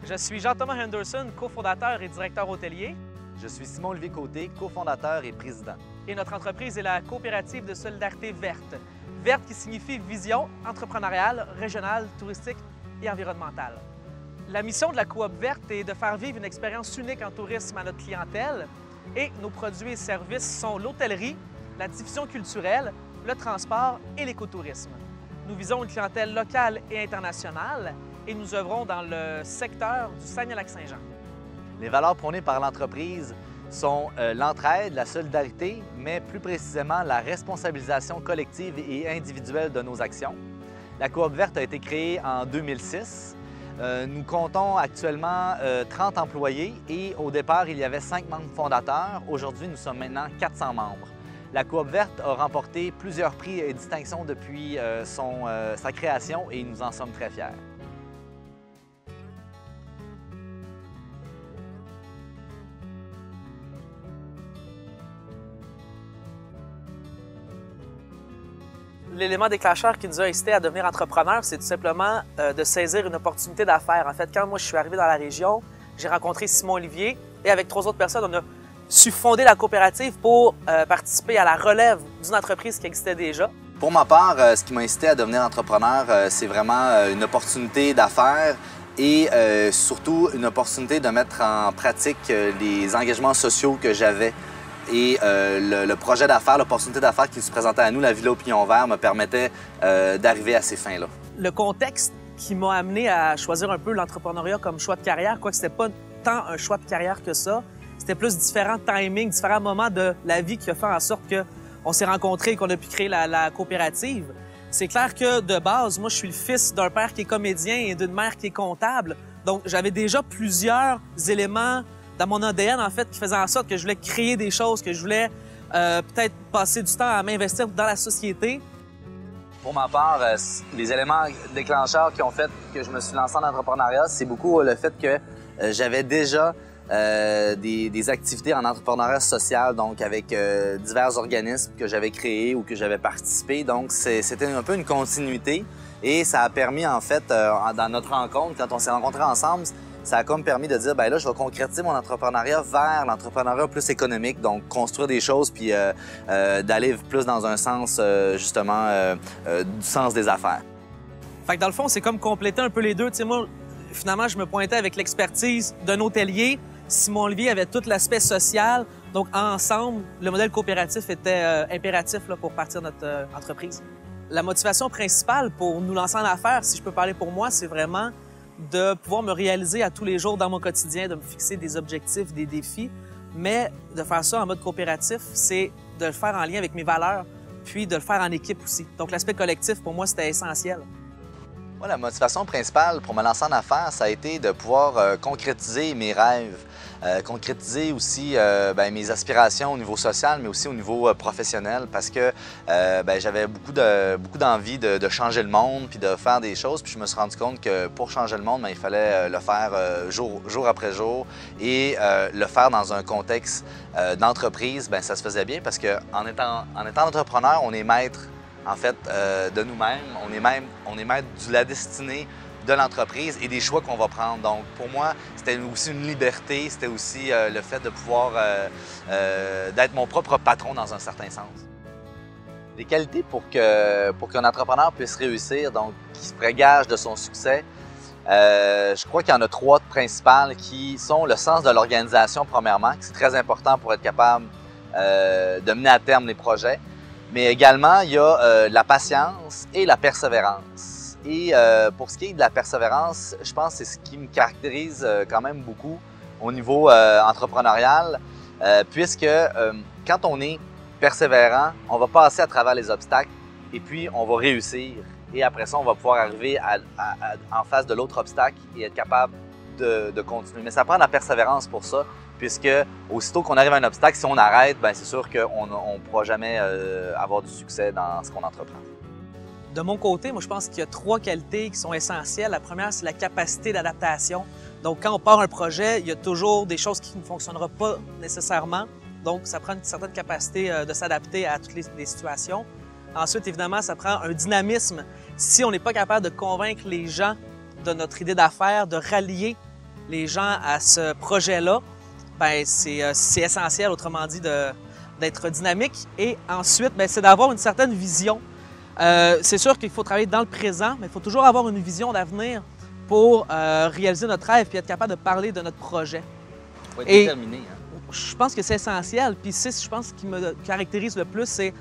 Je suis Jean-Thomas Henderson, cofondateur et directeur hôtelier. Je suis Simon-Olivier Côté, cofondateur et président. Et notre entreprise est la coopérative de solidarité verte. Verte qui signifie vision entrepreneuriale, régionale, touristique et environnementale. La mission de la coop verte est de faire vivre une expérience unique en tourisme à notre clientèle. Et nos produits et services sont l'hôtellerie, la diffusion culturelle, le transport et l'écotourisme. Nous visons une clientèle locale et internationale et nous œuvrons dans le secteur du Saguenay-Lac-Saint-Jean. Les valeurs prônées par l'entreprise sont l'entraide, la solidarité, mais plus précisément la responsabilisation collective et individuelle de nos actions. La coop verte a été créée en 2006. Nous comptons actuellement 30 employés et au départ, il y avait 5 membres fondateurs. Aujourd'hui, nous sommes maintenant 400 membres. La coop verte a remporté plusieurs prix et distinctions depuis sa création et nous en sommes très fiers. L'élément déclencheur qui nous a incité à devenir entrepreneurs, c'est tout simplement de saisir une opportunité d'affaires. En fait, quand moi je suis arrivé dans la région, j'ai rencontré Simon-Olivier et avec 3 autres personnes, on a su fonder la coopérative pour participer à la relève d'une entreprise qui existait déjà. Pour ma part, ce qui m'a incité à devenir entrepreneur, c'est vraiment une opportunité d'affaires et surtout une opportunité de mettre en pratique les engagements sociaux que j'avais. Et le projet d'affaires, l'opportunité d'affaires qui se présentait à nous, la Villa au Pignon Vert, me permettait d'arriver à ces fins-là. Le contexte qui m'a amené à choisir un peu l'entrepreneuriat comme choix de carrière, quoique ce n'était pas tant un choix de carrière que ça, c'était plus différents timings, différents moments de la vie qui a fait en sorte qu'on s'est rencontrés et qu'on a pu créer la coopérative. C'est clair que de base, moi, je suis le fils d'un père qui est comédien et d'une mère qui est comptable. Donc, j'avais déjà plusieurs éléments dans mon ADN, en fait, qui faisait en sorte que je voulais créer des choses, que je voulais peut-être passer du temps à m'investir dans la société. Pour ma part, les éléments déclencheurs qui ont fait que je me suis lancé en entrepreneuriat, c'est beaucoup le fait que j'avais déjà des activités en entrepreneuriat social, donc avec divers organismes que j'avais créés ou que j'avais participé. Donc, c'était un peu une continuité et ça a permis, en fait, dans notre rencontre, quand on s'est rencontrés ensemble, ça a comme permis de dire, ben là, je vais concrétiser mon entrepreneuriat vers l'entrepreneuriat plus économique, donc construire des choses puis d'aller plus dans un sens, justement, du sens des affaires. Fait que dans le fond, c'est comme compléter un peu les deux. Tu sais, moi, finalement, je me pointais avec l'expertise d'un hôtelier. Simon-Olivier avait tout l'aspect social. Donc, ensemble, le modèle coopératif était impératif là, pour partir de notre entreprise. La motivation principale pour nous lancer en affaires, si je peux parler pour moi, c'est vraiment de pouvoir me réaliser à tous les jours dans mon quotidien, de me fixer des objectifs, des défis, mais de faire ça en mode coopératif, c'est de le faire en lien avec mes valeurs, puis de le faire en équipe aussi. Donc l'aspect collectif, pour moi, c'était essentiel. Moi, la motivation principale pour me lancer en affaires, ça a été de pouvoir concrétiser mes rêves, concrétiser aussi mes aspirations au niveau social, mais aussi au niveau professionnel, parce que j'avais beaucoup d'envie de changer le monde, puis de faire des choses, puis je me suis rendu compte que pour changer le monde, il fallait le faire jour après jour et le faire dans un contexte d'entreprise, ça se faisait bien parce qu'en étant entrepreneur, on est maître en fait, de nous-mêmes. On est maître de la destinée de l'entreprise et des choix qu'on va prendre. Donc, pour moi, c'était aussi une liberté, c'était aussi le fait de pouvoir d'être mon propre patron dans un certain sens. Les qualités pour qu'un entrepreneur puisse réussir, donc qui se prégage de son succès, je crois qu'il y en a 3 principales qui sont le sens de l'organisation, premièrement, qui c'est très important pour être capable de mener à terme les projets. Mais également, il y a la patience et la persévérance. Et pour ce qui est de la persévérance, je pense que c'est ce qui me caractérise quand même beaucoup au niveau entrepreneurial, puisque quand on est persévérant, on va passer à travers les obstacles et puis on va réussir. Et après ça, on va pouvoir arriver en face de l'autre obstacle et être capable de continuer. Mais ça prend de la persévérance pour ça, puisque aussitôt qu'on arrive à un obstacle, si on arrête, c'est sûr qu'on ne pourra jamais avoir du succès dans ce qu'on entreprend. De mon côté, moi, je pense qu'il y a 3 qualités qui sont essentielles. La première, c'est la capacité d'adaptation. Donc, quand on part un projet, il y a toujours des choses qui ne fonctionneront pas nécessairement. Donc, ça prend une certaine capacité de s'adapter à toutes les situations. Ensuite, évidemment, ça prend un dynamisme. Si on n'est pas capable de convaincre les gens de notre idée d'affaires, de rallier les gens à ce projet-là, ben c'est essentiel, autrement dit, d'être dynamique. Et ensuite, ben, c'est d'avoir une certaine vision. C'est sûr qu'il faut travailler dans le présent, mais il faut toujours avoir une vision d'avenir pour réaliser notre rêve et être capable de parler de notre projet. Il faut être déterminé. Hein? Je pense que c'est essentiel. Puis je pense ce qui me caractérise le plus, c'est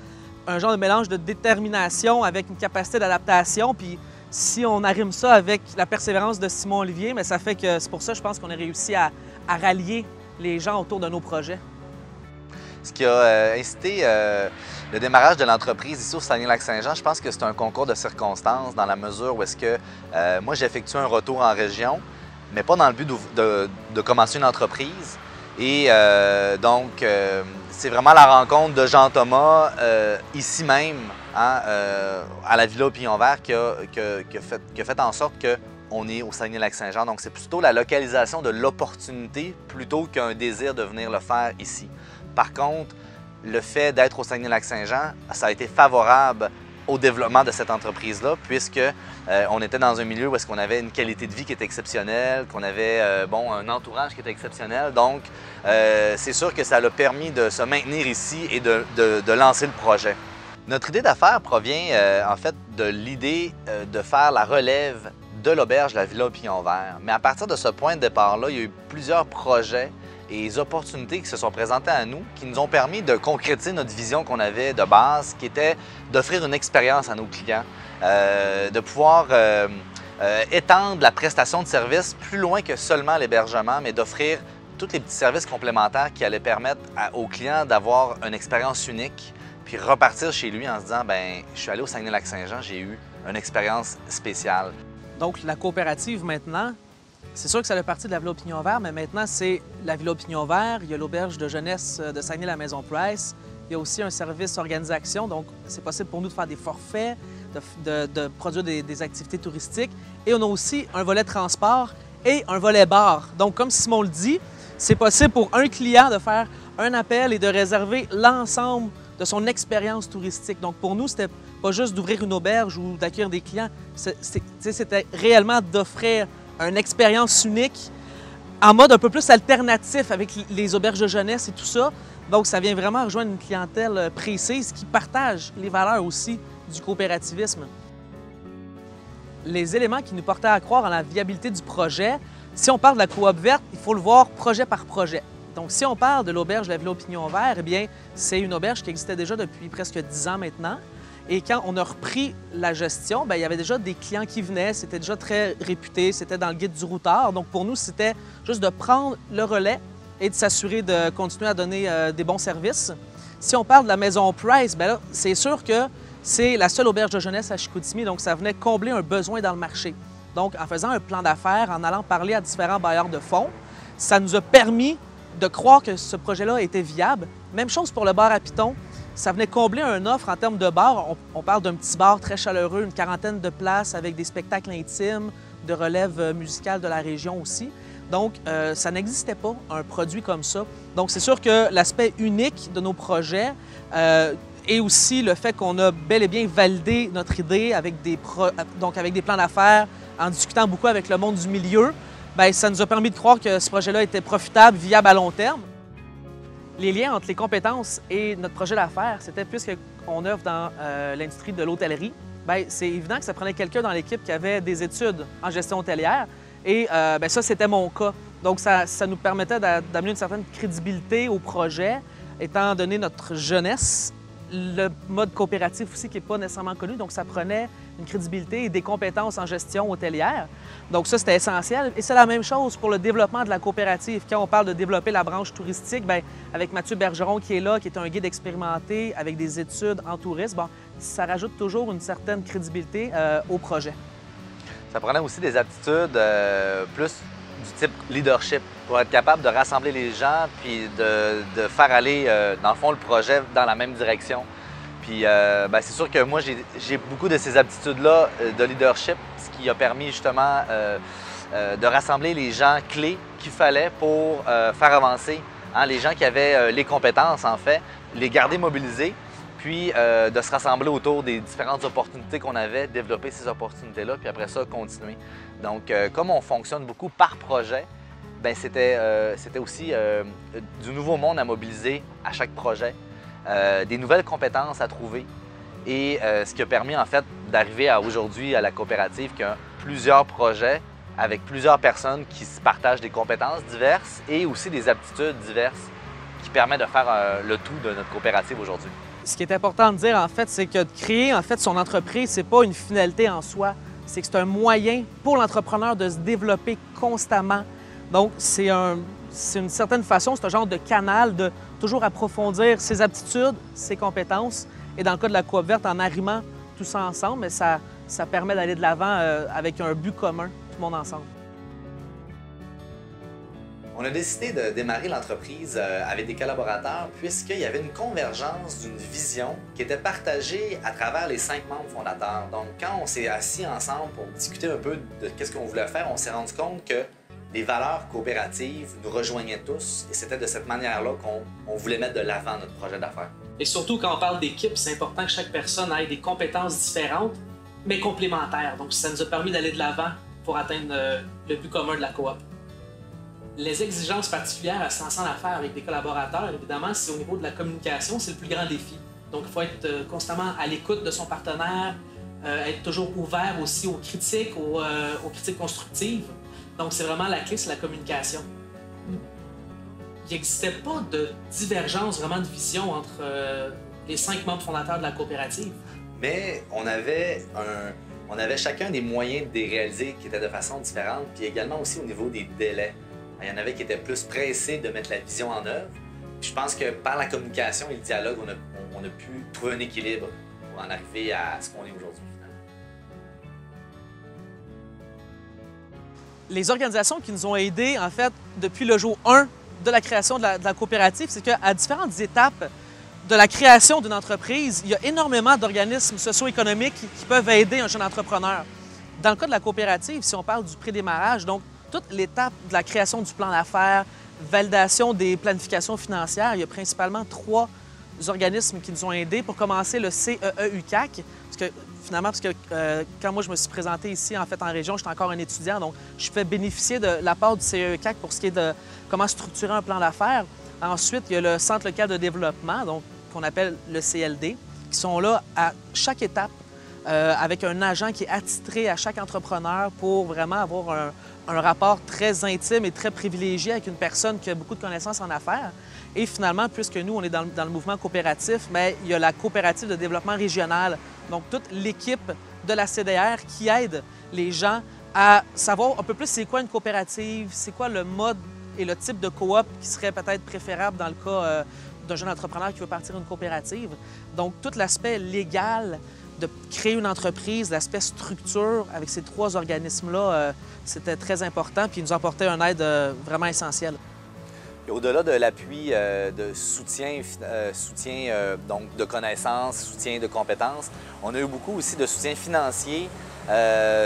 un genre de mélange de détermination avec une capacité d'adaptation. Puis si on arrime ça avec la persévérance de Simon Olivier, mais ça fait que c'est pour ça, je pense qu'on a réussi à rallier les gens autour de nos projets. Ce qui a incité le démarrage de l'entreprise ici au Saguenay-Lac-Saint-Jean, je pense que c'est un concours de circonstances dans la mesure où est-ce que moi j'effectue un retour en région, mais pas dans le but de commencer une entreprise. Et donc, c'est vraiment la rencontre de Jean-Thomas ici même, hein, à la Villa Pignon-Vert qui a fait en sorte qu'on est au Saguenay-Lac-Saint-Jean. Donc, c'est plutôt la localisation de l'opportunité plutôt qu'un désir de venir le faire ici. Par contre, le fait d'être au Saguenay-Lac-Saint-Jean, ça a été favorable au développement de cette entreprise-là, puisque on était dans un milieu où est-ce qu'on avait une qualité de vie qui était exceptionnelle, qu'on avait un entourage qui était exceptionnel. Donc, c'est sûr que ça a permis de se maintenir ici et de lancer le projet. Notre idée d'affaires provient en fait de l'idée de faire la relève de l'auberge de la Villa Pignon-Vert. Mais à partir de ce point de départ-là, il y a eu plusieurs projets et les opportunités qui se sont présentées à nous qui nous ont permis de concrétiser notre vision qu'on avait de base, qui était d'offrir une expérience à nos clients, de pouvoir étendre la prestation de services plus loin que seulement l'hébergement, mais d'offrir tous les petits services complémentaires qui allaient permettre aux clients d'avoir une expérience unique, puis repartir chez lui en se disant, bien, je suis allé au Saguenay-Lac-Saint-Jean, j'ai eu une expérience spéciale. Donc, la coopérative maintenant, c'est sûr que ça fait partie de la Villa Pignon-Vert, mais maintenant, c'est la Villa Pignon-Vert, il y a l'auberge de jeunesse de Saguenay, la Maison Price, il y a aussi un service organisation, donc c'est possible pour nous de faire des forfaits, de produire des activités touristiques. Et on a aussi un volet transport et un volet bar. Donc, comme Simon le dit, c'est possible pour un client de faire un appel et de réserver l'ensemble de son expérience touristique. Donc, pour nous, c'était pas juste d'ouvrir une auberge ou d'accueillir des clients, c'était réellement d'offrir une expérience unique en mode un peu plus alternatif avec les auberges de jeunesse et tout ça. Donc, ça vient vraiment rejoindre une clientèle précise qui partage les valeurs aussi du coopérativisme. Les éléments qui nous portaient à croire en la viabilité du projet, si on parle de la coop verte, il faut le voir projet par projet. Donc, si on parle de l'auberge de la Villa Pignon-Vert, eh bien, c'est une auberge qui existait déjà depuis presque 10 ans maintenant. Et quand on a repris la gestion, bien, il y avait déjà des clients qui venaient, c'était déjà très réputé, c'était dans le guide du routard. Donc, pour nous, c'était juste de prendre le relais et de s'assurer de continuer à donner des bons services. Si on parle de la Maison Price, bien là, c'est sûr que c'est la seule auberge de jeunesse à Chicoutimi, donc ça venait combler un besoin dans le marché. Donc, en faisant un plan d'affaires, en allant parler à différents bailleurs de fonds, ça nous a permis de croire que ce projet-là était viable. Même chose pour le bar à Piton. Ça venait combler une offre en termes de bar. On parle d'un petit bar très chaleureux, une quarantaine de places avec des spectacles intimes, de relève musicale de la région aussi. Donc, ça n'existait pas, un produit comme ça. Donc, c'est sûr que l'aspect unique de nos projets et aussi le fait qu'on a bel et bien validé notre idée avec avec des plans d'affaires, en discutant beaucoup avec le monde du milieu, bien, ça nous a permis de croire que ce projet-là était profitable, viable à long terme. Les liens entre les compétences et notre projet d'affaires, c'était puisqu'on œuvre dans l'industrie de l'hôtellerie, bien, c'est évident que ça prenait quelqu'un dans l'équipe qui avait des études en gestion hôtelière. Et bien, ça, c'était mon cas. Donc, ça nous permettait d'amener une certaine crédibilité au projet, étant donné notre jeunesse, le mode coopératif aussi qui n'est pas nécessairement connu. Donc, ça prenait une crédibilité et des compétences en gestion hôtelière. Donc, ça, c'était essentiel. Et c'est la même chose pour le développement de la coopérative. Quand on parle de développer la branche touristique, bien, avec Mathieu Bergeron qui est là, qui est un guide expérimenté avec des études en tourisme, bon, ça rajoute toujours une certaine crédibilité au projet. Ça prenait aussi des aptitudes plus du type leadership pour être capable de rassembler les gens puis de faire aller, dans le fond, le projet dans la même direction. Puis bien, c'est sûr que moi, j'ai beaucoup de ces aptitudes-là de leadership, ce qui a permis justement de rassembler les gens clés qu'il fallait pour faire avancer, hein, les gens qui avaient les compétences, en fait, les garder mobilisés, puis de se rassembler autour des différentes opportunités qu'on avait, développer ces opportunités-là, puis après ça, continuer. Donc, comme on fonctionne beaucoup par projet, ben, c'était aussi du nouveau monde à mobiliser à chaque projet, des nouvelles compétences à trouver et ce qui a permis en fait d'arriver aujourd'hui à la coopérative qui a plusieurs projets avec plusieurs personnes qui se partagent des compétences diverses et aussi des aptitudes diverses qui permettent de faire le tout de notre coopérative aujourd'hui. Ce qui est important de dire, en fait, c'est que de créer en fait, son entreprise, c'est pas une finalité en soi. C'est que c'est un moyen pour l'entrepreneur de se développer constamment. Donc, c'est une certaine façon, c'est un genre de canal de toujours approfondir ses aptitudes, ses compétences. Et dans le cas de la Coop verte, en arrimant tout ça ensemble, mais ça permet d'aller de l'avant avec un but commun, tout le monde ensemble. On a décidé de démarrer l'entreprise avec des collaborateurs puisqu'il y avait une convergence d'une vision qui était partagée à travers les 5 membres fondateurs. Donc, quand on s'est assis ensemble pour discuter un peu de ce qu'on voulait faire, on s'est rendu compte que les valeurs coopératives nous rejoignaient tous et c'était de cette manière-là qu'on voulait mettre de l'avant notre projet d'affaires. Et surtout, quand on parle d'équipe, c'est important que chaque personne ait des compétences différentes, mais complémentaires. Donc, ça nous a permis d'aller de l'avant pour atteindre le but commun de la coop. Les exigences particulières à se lancer en affaires avec des collaborateurs, évidemment, c'est au niveau de la communication, c'est le plus grand défi. Donc, il faut être constamment à l'écoute de son partenaire, être toujours ouvert aussi aux critiques constructives. Donc, c'est vraiment la clé, c'est la communication. Il n'existait pas de divergence, vraiment de vision entre les 5 membres fondateurs de la coopérative. Mais on avait chacun des moyens de les réaliser qui étaient de façon différente, puis également aussi au niveau des délais. Il y en avait qui étaient plus pressés de mettre la vision en œuvre. Puis je pense que par la communication et le dialogue, on a pu trouver un équilibre pour en arriver à ce qu'on est aujourd'hui. Les organisations qui nous ont aidés, en fait, depuis le jour 1 de la création de la coopérative, c'est qu'à différentes étapes de la création d'une entreprise, il y a énormément d'organismes socio-économiques qui peuvent aider un jeune entrepreneur. Dans le cas de la coopérative, si on parle du prédémarrage, donc toute l'étape de la création du plan d'affaires, validation des planifications financières, il y a principalement 3 organismes qui nous ont aidés pour commencer le CEE-UQAC. Parce que quand moi je me suis présenté ici en région, j'étais encore un étudiant, donc je fais bénéficier de l'apport du CEE-UQAC pour ce qui est de comment structurer un plan d'affaires. Ensuite, il y a le Centre local de développement, donc qu'on appelle le CLD, qui sont là à chaque étape avec un agent qui est attitré à chaque entrepreneur pour vraiment avoir un rapport très intime et très privilégié avec une personne qui a beaucoup de connaissances en affaires. Et finalement, puisque nous, on est dans le mouvement coopératif, mais il y a la coopérative de développement régional. Donc, toute l'équipe de la CDR qui aide les gens à savoir un peu plus c'est quoi une coopérative, c'est quoi le mode et le type de coop qui serait peut-être préférable dans le cas d'un jeune entrepreneur qui veut partir d'une coopérative. Donc, tout l'aspect légal de créer une entreprise, l'aspect structure avec ces 3 organismes-là, c'était très important puis ils nous apportaient une aide vraiment essentielle. Au-delà de l'appui de soutien donc de connaissances, soutien de compétences, on a eu beaucoup aussi de soutien financier,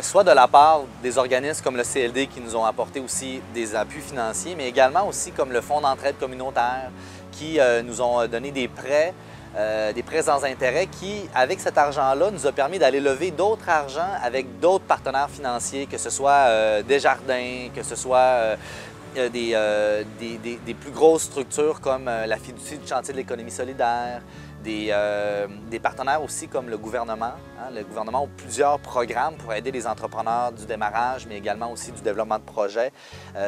soit de la part des organismes comme le CLD qui nous ont apporté aussi des appuis financiers, mais également aussi comme le Fonds d'entraide communautaire qui nous ont donné des prêts sans intérêt qui, avec cet argent-là, nous a permis d'aller lever d'autres argents avec d'autres partenaires financiers, que ce soit Desjardins, que ce soit des plus grosses structures comme la Fiducie du chantier de l'économie solidaire, des partenaires aussi comme le gouvernement. Le gouvernement a plusieurs programmes pour aider les entrepreneurs du démarrage, mais également aussi du développement de projets,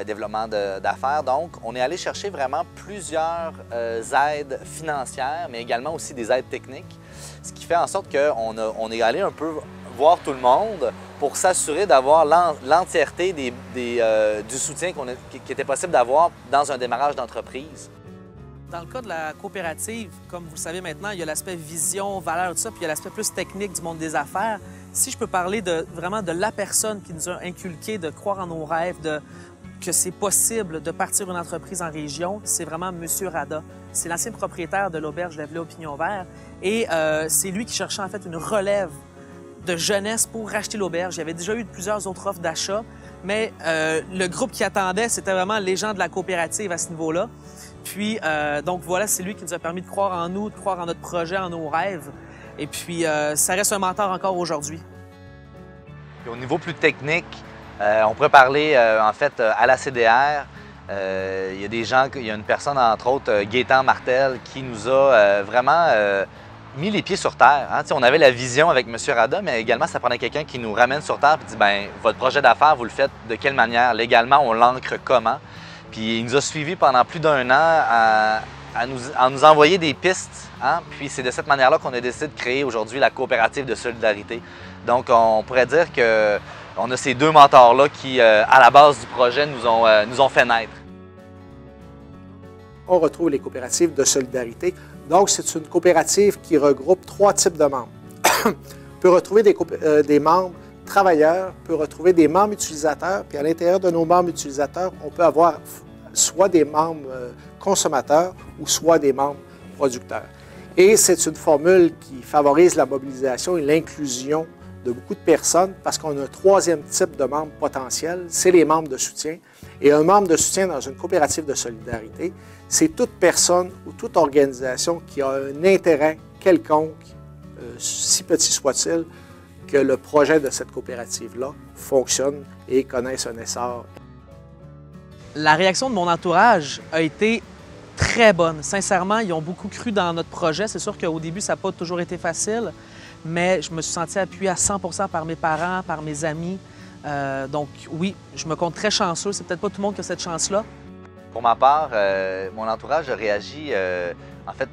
développement d'affaires. Donc, on est allé chercher vraiment plusieurs aides financières, mais également aussi des aides techniques, ce qui fait en sorte qu'on est allé un peu voir tout le monde pour s'assurer d'avoir l'entièreté du soutien qui était possible d'avoir dans un démarrage d'entreprise. Dans le cas de la coopérative, comme vous le savez maintenant, il y a l'aspect vision, valeur, tout ça, puis il y a l'aspect plus technique du monde des affaires. Si je peux parler vraiment de la personne qui nous a inculqué de croire en nos rêves, que c'est possible de partir une entreprise en région, c'est vraiment M. Rada. C'est l'ancien propriétaire de l'auberge Lavelay au Pignon Vert et c'est lui qui cherchait en fait une relève de jeunesse pour racheter l'auberge. Il y avait déjà eu plusieurs autres offres d'achat, mais le groupe qui attendait, c'était vraiment les gens de la coopérative à ce niveau-là. Puis, donc voilà, c'est lui qui nous a permis de croire en nous, de croire en notre projet, en nos rêves. Et puis, ça reste un mentor encore aujourd'hui. Au niveau plus technique, on pourrait parler en fait à la CDR Il y a des gens, il y a une personne, entre autres, Gaétan Martel, qui nous a vraiment mis les pieds sur terre. Hein? On avait la vision avec M. Rada, mais également, ça prenait quelqu'un qui nous ramène sur terre et dit, bien, votre projet d'affaires, vous le faites de quelle manière? Légalement, on l'ancre comment? Puis il nous a suivis pendant plus d'un an à nous envoyer des pistes. Hein? Puis c'est de cette manière-là qu'on a décidé de créer aujourd'hui la coopérative de solidarité. Donc, on pourrait dire qu'on a ces deux mentors-là qui, à la base du projet, nous ont fait naître. On retrouve les coopératives de solidarité. Donc, c'est une coopérative qui regroupe 3 types de membres. On peut retrouver des membres travailleurs, on peut retrouver des membres utilisateurs, puis à l'intérieur de nos membres utilisateurs, on peut avoir soit des membres consommateurs ou soit des membres producteurs. Et c'est une formule qui favorise la mobilisation et l'inclusion de beaucoup de personnes parce qu'on a un 3e type de membre potentiel, c'est les membres de soutien. Et un membre de soutien dans une coopérative de solidarité, c'est toute personne ou toute organisation qui a un intérêt quelconque, si petit soit-il, que le projet de cette coopérative-là fonctionne et connaisse un essor. La réaction de mon entourage a été très bonne. Sincèrement, ils ont beaucoup cru dans notre projet. C'est sûr qu'au début, ça n'a pas toujours été facile, mais je me suis senti appuyé à 100% par mes parents, par mes amis. Donc oui, je me compte très chanceux. C'est peut-être pas tout le monde qui a cette chance-là. Pour ma part, mon entourage a réagi. En fait,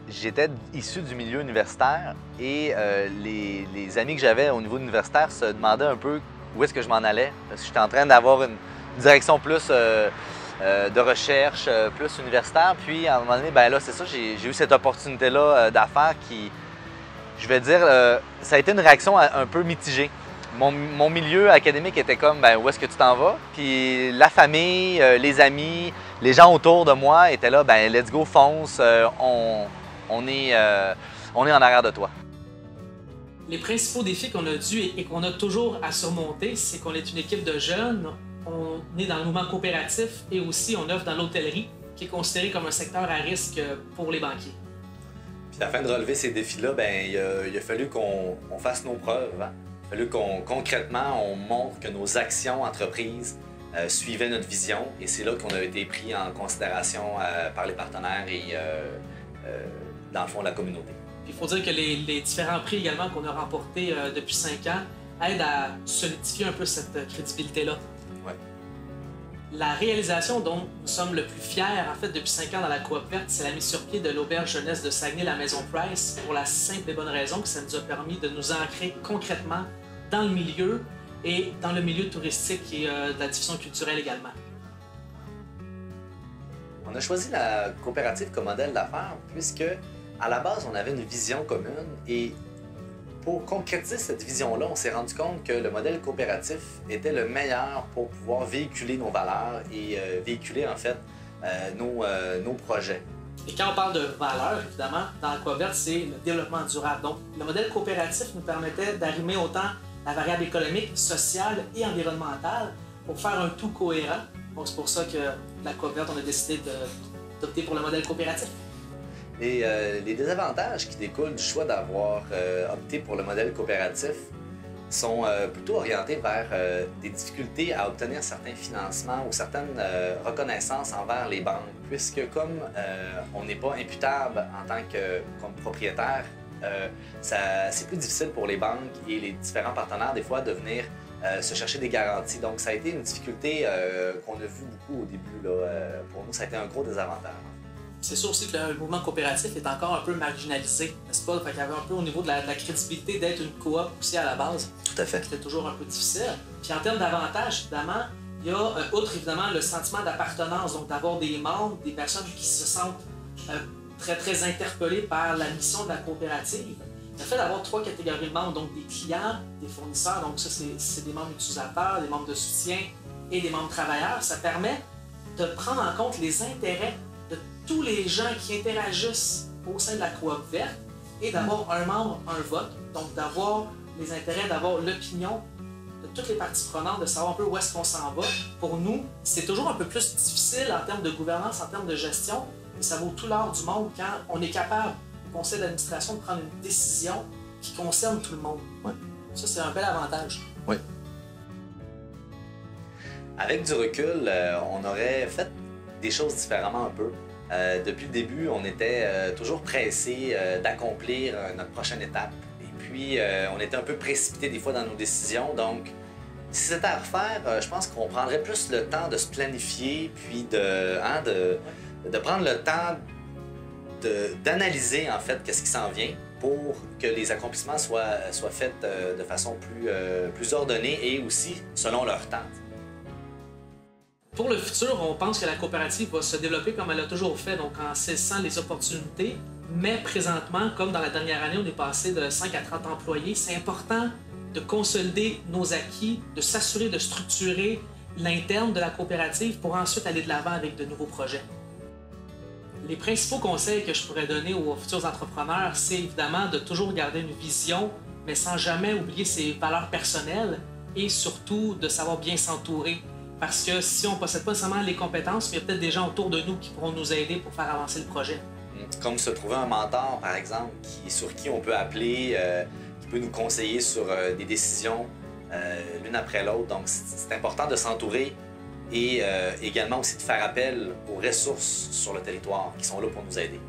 j'étais issu du milieu universitaire et les amis que j'avais au niveau universitaire se demandaient un peu où est-ce que je m'en allais. Parce que j'étais en train d'avoir une direction plus de recherche, plus universitaire. Puis à un moment donné, ben là, c'est ça, j'ai eu cette opportunité-là d'affaires qui, je vais dire, ça a été une réaction un peu mitigée. Mon milieu académique était comme, ben, où est-ce que tu t'en vas? Puis la famille, les amis, les gens autour de moi étaient là, ben, let's go, fonce, on est en arrière de toi. Les principaux défis qu'on a dû et qu'on a toujours à surmonter, c'est qu'on est une équipe de jeunes, on est dans le mouvement coopératif et aussi on œuvre dans l'hôtellerie, qui est considéré comme un secteur à risque pour les banquiers. Puis afin de relever ces défis-là, ben, il a fallu qu'on fasse nos preuves. Hein? Il a fallu concrètement, on montre que nos actions entreprises suivaient notre vision et c'est là qu'on a été pris en considération par les partenaires et dans le fond la communauté. Il faut dire que les différents prix également qu'on a remportés depuis 5 ans aident à solidifier un peu cette crédibilité-là. Ouais. La réalisation dont nous sommes le plus fiers, en fait, depuis 5 ans dans la coop verte, c'est la mise sur pied de l'auberge jeunesse de Saguenay, la Maison Price, pour la simple et bonne raison que ça nous a permis de nous ancrer concrètement dans le milieu et dans le milieu touristique et de la diffusion culturelle également. On a choisi la coopérative comme modèle d'affaires puisque, à la base, on avait une vision commune et pour concrétiser cette vision-là, on s'est rendu compte que le modèle coopératif était le meilleur pour pouvoir véhiculer nos valeurs et véhiculer en fait nos projets. Et quand on parle de valeurs, évidemment, dans la coop verte, c'est le développement durable. Donc, le modèle coopératif nous permettait d'arrimer autant la variable économique, sociale et environnementale pour faire un tout cohérent. Donc, c'est pour ça que la coop verte, on a décidé d'opter pour le modèle coopératif. Et les désavantages qui découlent du choix d'avoir opté pour le modèle coopératif sont plutôt orientés vers des difficultés à obtenir certains financements ou certaines reconnaissances envers les banques, puisque comme on n'est pas imputable en tant que comme propriétaire, c'est plus difficile pour les banques et les différents partenaires des fois de venir se chercher des garanties. Donc ça a été une difficulté qu'on a vu beaucoup au début. Là, pour nous, ça a été un gros désavantage. C'est sûr aussi que le mouvement coopératif est encore un peu marginalisé, n'est-ce pas? Fait qu'il y avait un peu au niveau de la crédibilité d'être une coop aussi à la base. Tout à fait. C'était toujours un peu difficile. Puis en termes d'avantages, évidemment, il y a, outre évidemment le sentiment d'appartenance, donc d'avoir des membres, des personnes qui se sentent très, très interpellées par la mission de la coopérative. Le fait d'avoir 3 catégories de membres, donc des clients, des fournisseurs, donc ça c'est des membres utilisateurs, des membres de soutien et des membres travailleurs, ça permet de prendre en compte les intérêts de tous les gens qui interagissent au sein de la coop verte et d'avoir un membre, un vote, donc d'avoir les intérêts, d'avoir l'opinion de toutes les parties prenantes, de savoir un peu où est-ce qu'on s'en va. Pour nous, c'est toujours un peu plus difficile en termes de gouvernance, en termes de gestion, mais ça vaut tout l'or du monde quand on est capable, au conseil d'administration, de prendre une décision qui concerne tout le monde. Ouais. Ça, c'est un bel avantage. Oui. Avec du recul, on aurait fait des choses différemment un peu. Depuis le début, on était toujours pressé d'accomplir notre prochaine étape. Et puis, on était un peu précipité des fois dans nos décisions. Donc, si c'était à refaire, je pense qu'on prendrait plus le temps de se planifier, puis de prendre le temps d'analyser en fait qu'est-ce qui s'en vient pour que les accomplissements soient faits de façon plus ordonnée et aussi selon leur temps. Pour le futur, on pense que la coopérative va se développer comme elle a toujours fait, donc en saisissant les opportunités. Mais présentement, comme dans la dernière année, on est passé de 5 à 30 employés, c'est important de consolider nos acquis, de s'assurer de structurer l'interne de la coopérative pour ensuite aller de l'avant avec de nouveaux projets. Les principaux conseils que je pourrais donner aux futurs entrepreneurs, c'est évidemment de toujours garder une vision, mais sans jamais oublier ses valeurs personnelles et surtout de savoir bien s'entourer. Parce que si on ne possède pas seulement les compétences, mais il y a peut-être des gens autour de nous qui pourront nous aider pour faire avancer le projet. Comme se trouver un mentor, par exemple, sur qui on peut appeler, qui peut nous conseiller sur des décisions l'une après l'autre. Donc, c'est important de s'entourer et également aussi de faire appel aux ressources sur le territoire qui sont là pour nous aider.